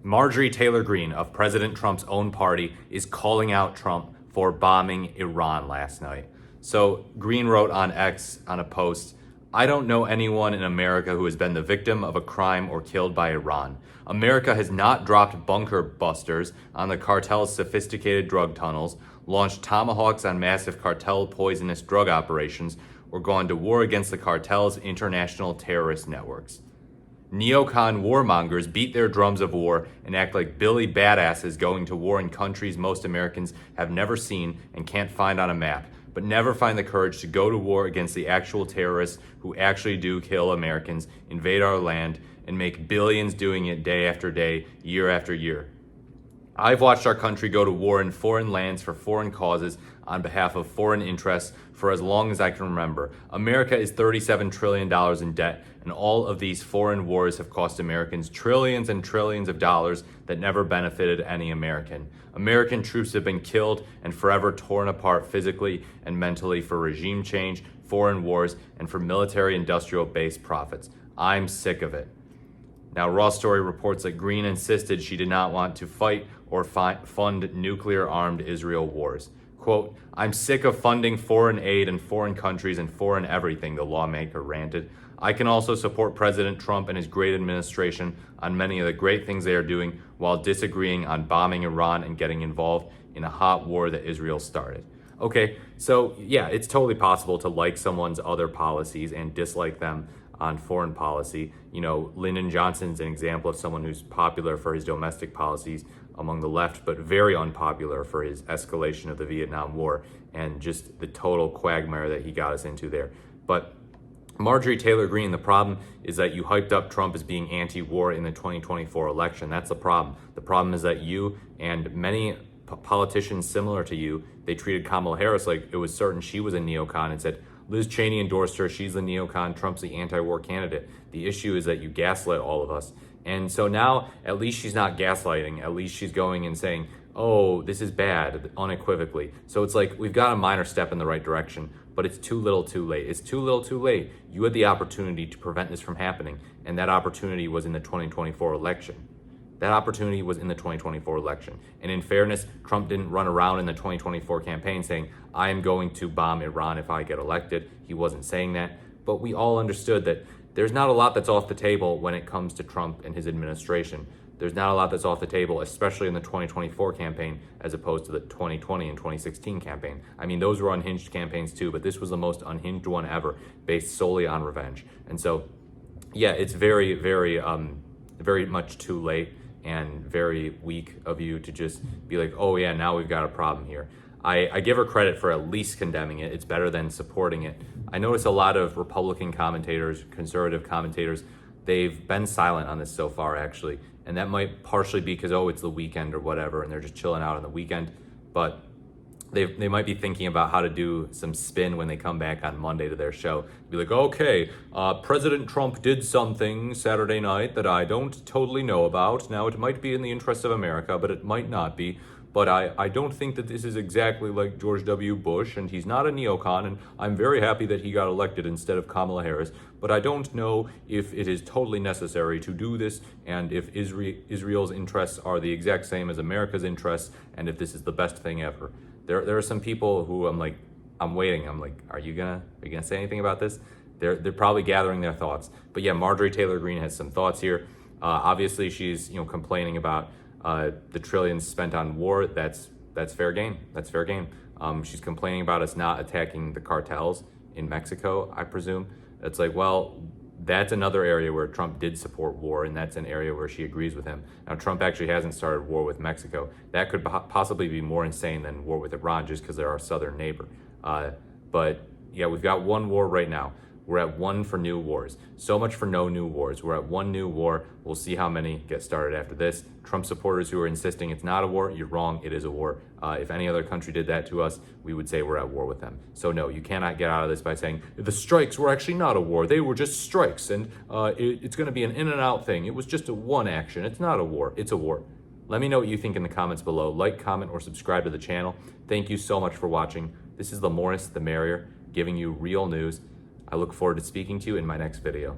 Marjorie Taylor Greene of President Trump's own party is calling out Trump for bombing Iran last night. So Greene wrote on X on a post, "I don't know anyone in America who has been the victim of a crime or killed by Iran. America has not dropped bunker busters on the cartel's sophisticated drug tunnels, launched tomahawks on massive cartel poisonous drug operations, or gone to war against the cartel's international terrorist networks. Neocon warmongers beat their drums of war and act like Billy badasses going to war in countries most Americans have never seen and can't find on a map, but never find the courage to go to war against the actual terrorists who actually do kill Americans, invade our land, and make billions doing it day after day, year after year. I've watched our country go to war in foreign lands for foreign causes on behalf of foreign interests for as long as I can remember. America is $37 trillion in debt, and all of these foreign wars have cost Americans trillions and trillions of dollars that never benefited any American. American troops have been killed and forever torn apart physically and mentally for regime change, foreign wars, and for military-industrial base profits. I'm sick of it." Now, Raw Story reports that Greene insisted she did not want to fight or fund nuclear-armed Israel wars. Quote, "I'm sick of funding foreign aid and foreign countries and foreign everything," the lawmaker ranted. "I can also support President Trump and his great administration on many of the great things they are doing while disagreeing on bombing Iran and getting involved in a hot war that Israel started." Okay, so yeah, it's totally possible to like someone's other policies and dislike them on foreign policy. You know, Lyndon Johnson's an example of someone who's popular for his domestic policies among the left, but very unpopular for his escalation of the Vietnam War and just the total quagmire that he got us into there. But Marjorie Taylor Greene, the problem is that you hyped up Trump as being anti-war in the 2024 election. That's the problem. The problem is that you and many politicians similar to you, they treated Kamala Harris like it was certain she was a neocon and said, Liz Cheney endorsed her, she's the neocon, Trump's the anti-war candidate. The issue is that you gaslit all of us. And so now, at least she's not gaslighting. At least she's going and saying, oh, this is bad, unequivocally. So it's like, we've got a minor step in the right direction, but it's too little too late. It's too little too late. You had the opportunity to prevent this from happening, and that opportunity was in the 2024 election. That opportunity was in the 2024 election. And in fairness, Trump didn't run around in the 2024 campaign saying, I am going to bomb Iran if I get elected. He wasn't saying that. But we all understood that there's not a lot that's off the table when it comes to Trump and his administration. There's not a lot that's off the table, especially in the 2024 campaign, as opposed to the 2020 and 2016 campaign. I mean, those were unhinged campaigns too, but this was the most unhinged one ever, based solely on revenge. And so, yeah, it's very, very much too late and very weak of you to just be like, oh yeah, now we've got a problem here. I give her credit for at least condemning it. It's better than supporting it. I notice a lot of Republican commentators, conservative commentators, they've been silent on this so far, actually. And that might partially be because, oh, it's the weekend or whatever, and they're just chilling out on the weekend. But they might be thinking about how to do some spin when they come back on Monday to their show. Be like, okay, President Trump did something Saturday night that I don't totally know about. Now, it might be in the interest of America, but it might not be. But I don't think that this is exactly like George W. Bush, and he's not a neocon, and I'm very happy that he got elected instead of Kamala Harris. But I don't know if it is totally necessary to do this, and if Israel's interests are the exact same as America's interests, and if this is the best thing ever. There are some people who I'm waiting. I'm like, are you gonna say anything about this? They're probably gathering their thoughts. But yeah, Marjorie Taylor Greene has some thoughts here. Obviously, she's complaining about the trillions spent on war. That's fair game. That's fair game. She's complaining about us not attacking the cartels in Mexico, I presume. It's like, well, that's another area where Trump did support war, and that's an area where she agrees with him. Now, Trump actually hasn't started war with Mexico. That could possibly be more insane than war with Iran, just because they're our southern neighbor. But yeah, we've got one war right now. We're at one for new wars. So much for no new wars. We're at one new war. We'll see how many get started after this. Trump supporters who are insisting it's not a war, you're wrong, it is a war. If any other country did that to us, we would say we're at war with them. So no, you cannot get out of this by saying, the strikes were actually not a war. They were just strikes, and it's gonna be an in and out thing. It was just a one action. It's not a war, it's a war. Let me know what you think in the comments below. Like, comment, or subscribe to the channel. Thank you so much for watching. This is the more the merrier, giving you real news. I look forward to speaking to you in my next video.